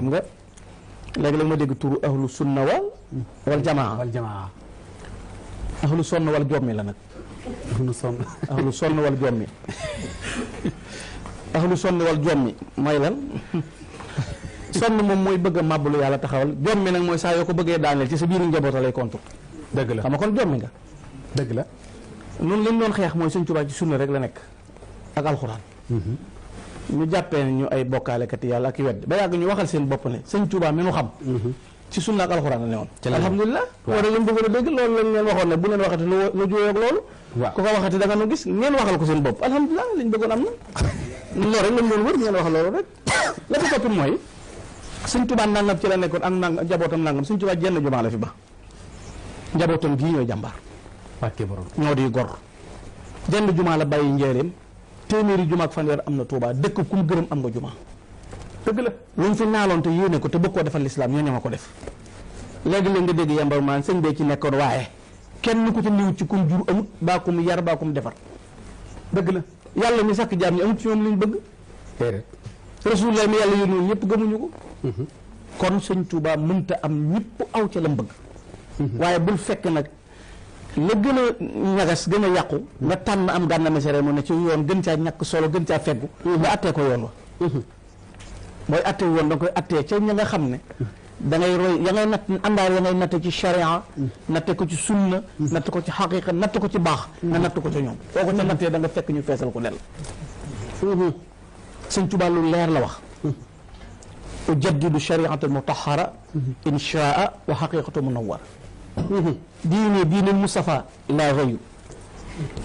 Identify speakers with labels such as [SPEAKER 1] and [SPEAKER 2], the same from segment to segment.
[SPEAKER 1] xam nga léegi-léeg ma dégg turu ahlu sunna wal jamaa ahlu sonn wal jommi la nag ahlu sonn wal jommi ahlu sonn wal jommi mooy lan sonn moom mooy bëgg a màbbalu yàlla taxawal jommi nag mooy saa yoo ko bëggee daaneel ci sa biiru njaboota lay contre
[SPEAKER 2] dëgg la
[SPEAKER 1] xam nga kon jommi nga
[SPEAKER 2] dëgg la
[SPEAKER 1] noonu lañ doon xeex mooy Sëñ Tuubaa ci sunna rek la nekk ak alxuraan ñu jàppee ne ñu ay bokkaalekat yàlla ak i wedd ba yàgg ñu waxal seen bopp ne Sëñ Tuubaa mi nu xam ci sunna ak alxuraan la ne woon alhamdulilah war a leen bëgg a dégg loolu lañ leen waxoon ne bu leen waxati lu jóoyoog loolu ku ko waxati da nga nu gis ngeen waxal ko seen bopp alhamdulilah liñ bëggoon am na loolu rek lañ doon wër ngeen wax loolu rek la ko toppit mooy Sëñ Tuubaa nangam ci la nekkoon ak nangam njabootam nangam Sëñ Tuubaa jenn jumaa la fi ba njabootam gii ñooy jàmbaar ñoo di gor jenn jumaa la bàyyi njëreem téeméeri jumaa ak fanweer am na Tuubaa dëkk kum gërëm am nga jumaa dëgg la luñ fi naaloon te yéene ko te bëgg koo defal lislaam ñoo ñama ko def léegi-léeg nga dégg yambar maan sëñ bee ci nekkoon waaye kenn ku ci niwut ci kum jur amut baa kum yar baa kum defar dëgg la yàlla mi sàkk jaam ñi amut ci ñoom liñ bëgg rasulullah mi yàlla yónni woon ñëpp gëmuñu ko kon Sëñ Tuubaa mënta am ñëpp aw ca lam bëgg waaye bul fekk nag la gën a ñagas gën a yàqu nga tànn am Gana Messere mu ne ci yoon gën caa ñàkk solo gën caa feggu nga attee ko yoon wa booy attee yoon da nga koy attee ca ña nga xam ne da ngay roy ya ngay natt àndaar ya ngay natte ci charia natte ko ci sunna natt ko ci xaqiqa natt ko ci baax nga natt ko ca ñoom boo ko ca nattee da nga fekk ñu feesal ko del Sëñ Tuubaa lu leer la wax ujaddidu shariata al mutahara inshaa wa xaqiqatu munawwara diine Mustafa la gayu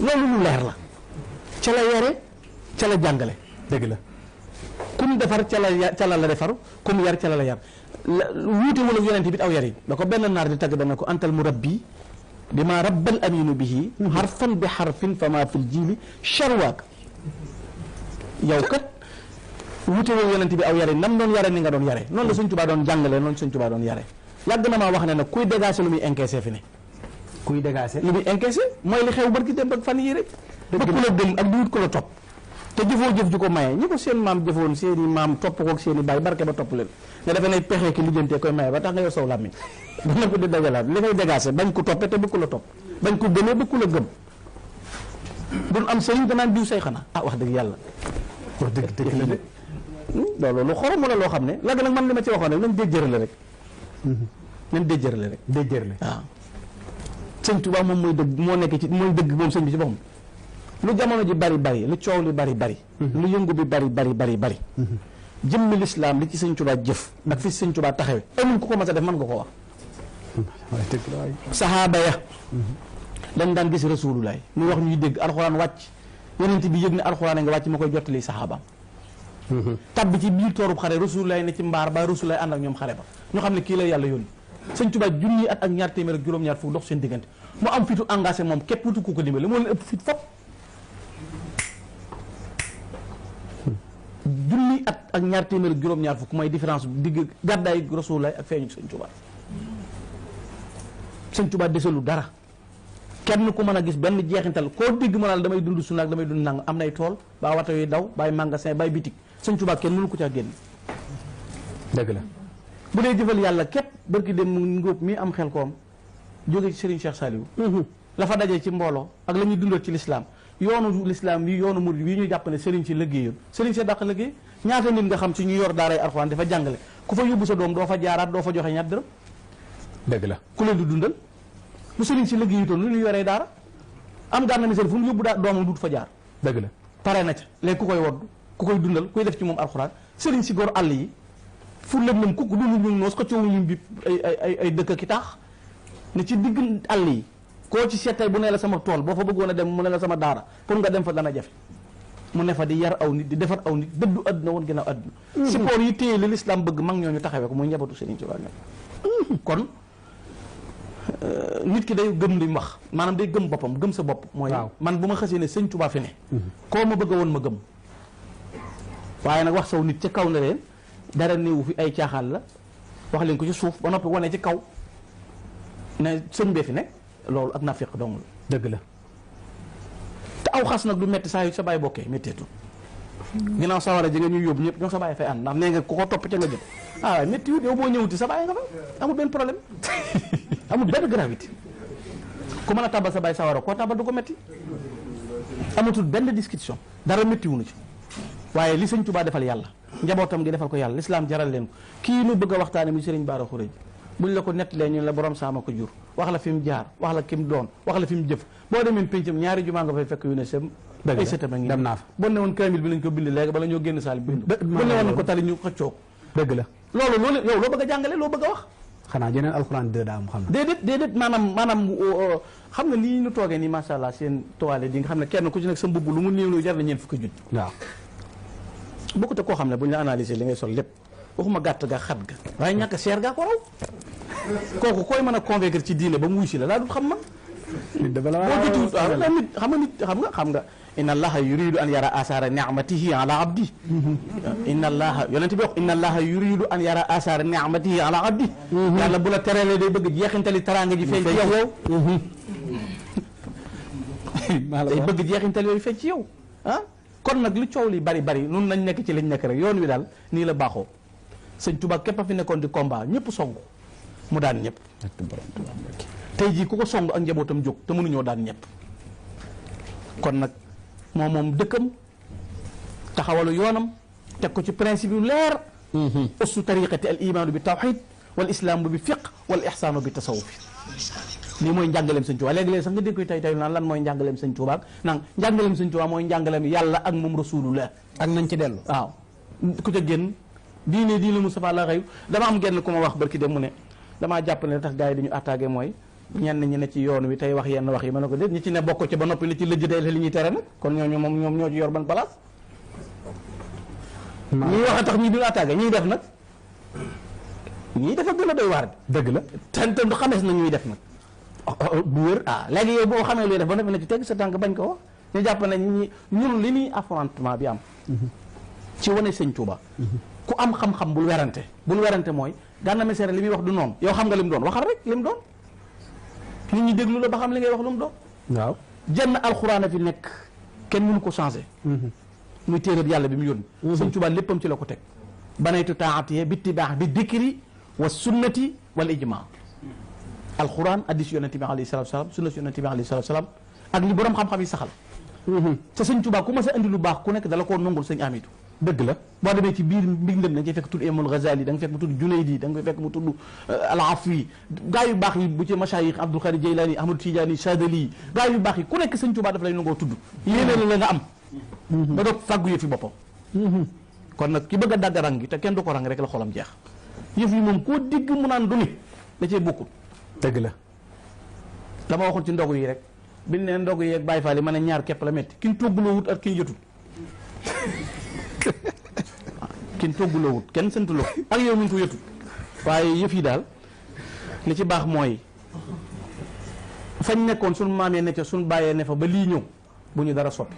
[SPEAKER 1] loolu lu leer la ca la yare ca la jàngale
[SPEAKER 2] dëgg la
[SPEAKER 1] kum defar ca la defar kum yar ca la yar wuute wala yonente bi aw yar yi da ko benn naar di tagg dana ko antal murabbi bi ma rabbal aminu bihi harfan bi harfin fa ma fil jiili charwaak yow kat wuute wala yonente bi aw yar yi nam doon yare ni nga doon yare noonu la Sëñ Tuubaa doon jàngale noonu Sëñ Tuubaa doon yare yàgg na maa wax ne nag kuy dégager lu muy encaissé fi ne
[SPEAKER 2] kuy dégager
[SPEAKER 1] lu muy encaissé mooy li xew barki dem ak fan yii rek bëgg ku la gëm ak di wut ko la topp te jëfoo jëf ju ko maye ñi ko seen maam jëfoon seen i maam topp ko ak seen i baay barke ba topp leen nga defee ne pexe ki lijjantee koy maye ba tax nga yor saw làmmiñ dana ko di dajalaat li ngay dégager bañ ko toppe te bëgg ko la topp bañ ko gëmee bëgg ko la gëm duñ am sëriñ danaan diw say xanaa ah wax dëgg yàlla
[SPEAKER 2] wax dëgg la
[SPEAKER 1] loolu lu xorom la loo xam ne léegi nag man li ma ci waxoon rek nañ déjjërale rek nañ déjjërale rek
[SPEAKER 2] déjjërale
[SPEAKER 1] waaw Sëñ Tuubaa moom mooy dëgg moo nekk ci mooy dëgg moom sëñ bi ci boppam lu jamono ji bari lu coow li bari lu yëngu bi bari jëmmi lislaam li ci Sëñ Tuubaa jëf ak fi Sëñ Tuubaa taxawe amul ku ko mas a def mën nga ko wax saxaaba ya dañ daan gis rasulullaay muy wax ñuy dégg alxuraan wàcc yonent bi yëg ne alxuraan nga wàcc ma koy jottali saxaabaam tabbi ci biir toorub xare rasulullaay ne ci mbaar ba rasulullaay ànd ak ñoom xare ba ñu xam ne kii la yàlla yónni Sëñ Tuubaa junni at ak ñaar téeméer ak juróom-ñaar fukk dox seen diggante mu am fitu engagé moom képp wutu ku ko dimbali moo leen ëpp fit fop junni at ak ñaar téeméer ak juróom-ñaar fukk mooy différence digg gàddaay rasulullaay ak feeñu Sëñ Tuubaa Sëñ Tuubaa desalu dara kenn ku mën a gis benn jeexintal koo digg mën a damay dund sunna ak damay dund nang am nay tool baa wata yuy daw baay magasin baay bitik Sëñ Tuubaa kenn mënu ko caa génn
[SPEAKER 2] dëgg la
[SPEAKER 1] bu dee jëfal yàlla képp barki dem mu ngóob mi am xel koom jóge ci Serigne Cheikh Saliou la fa dajee ci mbooloo ak la ñuy dundal ci lislaam yoonu lislaam bi yoonu murid bi ñu jàpp ne Serigne si liggéeyoon Serigne si dàq liggéey ñaata nit nga xam ci ñu yor daaray alxuraan dafa jàngale ku fa yóbbu sa doom doo fa jaaraat doo fa joxe ñaar dërëm
[SPEAKER 2] dëgg la
[SPEAKER 1] ku leen di dundal bu Serigne si liggéeyutoon lu ñu yoree daara am Gana Messere fu mu yóbbu doomam dut fa jaar
[SPEAKER 2] dëgg la
[SPEAKER 1] pare na ca léegi ku koy wodd ku koy dundal kuy def ci moom alxuraan Serigne si góor àll yi fu lëndëm kukk dundu ñu noos ko coowuñu bi ay dëkk ki tax ne ci digg àll yi koo ci seet tey bu ne la sama tool boo fa bëggoon a dem mu ne la sama daara pour nga dem fa dana jafe mu ne fa di yar aw nit di defar aw nit dëddu àdduna woon ginnaaw àdduna support yi téye li lislaam bëgg mag ñooñu taxawee ko muy njabootu Serigne Touba kon nit ki day gëm li mu wax maanaam day gëm boppam gëm sa bopp mooy man bu ma xasee ne Sëñ Touba fi ne koo ma bëgg a woon ma gëm waaye nag wax saw nit ca kaw na leen dara néewu fi ay caaxaan la wax leen ko ci suuf ba noppi wane ci kaw ne sëñ bee fi nekk loolu ak nafiq dong la
[SPEAKER 2] dëgg la
[SPEAKER 1] te aw xas nag du metti saa yu sa bàyyi bokkee métteetu ginnaaw sawara ji nga ñuy yóbbu ñëpp ñoo sa bàyyi fay ànd ndax nee nga ku ko topp ca nga jëm ah waaye métti wut yow boo ñëwuti sa bàyyi nga fa amul benn problème amul benn gravité ku mën a tabal sa bàyyi sawara koo tabal du ko métti amatul benn discussion dara métti wuñu ci waaye li sëñ Tuubaa defal yàlla njabootam gi defal ko yàlla lislaam jaral leen ko kii nu bëgg a waxtaane mu sëriñ Bara Khourédia buñ la ko nettalee ñu la borom saama ko jur wax la fi mu jaar wax la ki mu doon wax la fi mu jëf boo demee péncam ñaari jumaa nga fay fekk yu ne sem ay sëtam a ngi
[SPEAKER 2] dem naa fa
[SPEAKER 1] bon ne woon kaamil bi lañ ko bind léegi bala ñoo génn saal bi bind bon ne woon nañ ko tali ñu xëccoo
[SPEAKER 2] dëgg la
[SPEAKER 1] loolu yow loo bëgg a jàngale loo bëgg a wax
[SPEAKER 2] xanaa jeneen alxuraan 2 daa am xam na
[SPEAKER 1] déedéet maanaam xam nga nii ñu toogee nii macha allah seen toile di nga xam ne kenn ku ci nekk sa mbubb lu mu néew lu jar na ñeent fukki junni
[SPEAKER 2] waaw
[SPEAKER 1] bokkute koo xam ne bu ñu la analyser li ngay sol lépp waxuma gàtt ga xat ga waaye ñàkk seer gaa ko raw kooku koy mën a convaincre ci diine ba mu wuy si la laa dul xam man boo jotuwut waaw nit xam nga inna allaha yuridu an yara asara ni'matihi ala abdi inna allaha yonent bi wax inna allaha yuridu an yara asara ni'matihi ala abdi yàlla bu la terelee day bëgg jeexintali taraanga ji feeñ ci yow day bëgg jeexintali yooyu feeñ ci yow ah kon nag lu coow li bari nun nañ nekk ci lañ nekk rek yoon wi daal nii la baaxoo sëñ Tuubaa képp a fi nekkoon di combat ñëpp song mu daan ñëpp tey jii ku ko song ak njabootam jóg te mënuñoo daan ñëpp kon nag moom dëkkam taxawalu yoonam teg ko ci principe yu leer ussu tariqati al imaanu bi tawxid wal islaamu bi fiq wal ixsaanu bi tasawuf lii mooy njàngaleem sëñ Tuubaa léegi-léegi sax nga dégg koy tay naan lan mooy njàngaleem sëñ Tuubaa naan njàngaleem sëñ Tuubaa mooy njàngaleem yàlla ak moom rasulullah
[SPEAKER 2] ak nañ ci dellu
[SPEAKER 1] waaw ku ca génn diine Mustafa la xëy dama am genn ku ma wax barki dem mu ne damaa jàpp ne tax gars yi dañu attaqué mooy ñenn ñi ne ci yoon wi tey wax yenn wax yi ma ne ko déet ñi ci ne bokk ci ba noppi li ci lëjj day li ñuy tere nag kon ñoom ñoo ci yor ban place ñuy wax a tax ñi duñu attaqué ñuy def nag ñii dafa gën a doy waar bi
[SPEAKER 2] dëgg la
[SPEAKER 1] te xamees na ñuy def nag bu wér léegi yow boo xamee luy def ba noppi na ci teg sa tànk bañ ko wax ñu jàpp ne ñun li ñuy affrontement bi am ci wane sëñ Tuuba ku am xam-xam bul werante mooy Gana Messere li muy wax du noonu yow xam nga li mu doon waxal rek li mu doon nit ñi déglu la ba xam li ngay wax lu mu doon
[SPEAKER 2] waaw
[SPEAKER 1] jenn alxuraan a fi nekk kenn mënu ko changé muy téeréb yàlla bi mu yónni sëñ Tuuba léppam ci la ko teg banaytu taatiye bittibaax bi dikri wa sunnati wal ijma alxuraan addis yonente bi alayhi salatu salaam sunna si yonente bi alayhi salatu salaam ak li borom xam-xam yi saxal te sëñ Tuuba ku ma sa indi lu baax ku nekk dala koo nangul sëñ Amidou dëgg la boo demee ci biir mbindam da nga fekk tudd Imam Ghazali da nga fekk mu tudd Junaydi da nga fekk mu tudd al-Afwi gaa yu baax yi bu ci mashayikh Abdul Qadir Jaylani Ahmadu Tijaani Sadali gaa yu baax yi ku nekk sëñ Tuuba daf lay nangoo tudd yéene la nga am ba doog fàggu yëf yi boppam kon nag ki bëgg a dagg rang gi te kenn du ko rang rek la xolam jeex yëf yi moom koo digg mu naan du ni da cee bokkul
[SPEAKER 2] dëgg la
[SPEAKER 1] dama waxoon ci ndogu yi rek biñ ne ndogu yi ak Baay Faal yi ma ne ñaar képp la metti kin toggloo wut ak kin jotul kin toggloo wut kenn santuloo ak yow mi ngi ko yotul waaye yëf yi daal li ci baax mooy fañ nekkoon suñ maam yi ne ca suñ bàyyee ne fa ba lii ñëw bu ñu dara soppi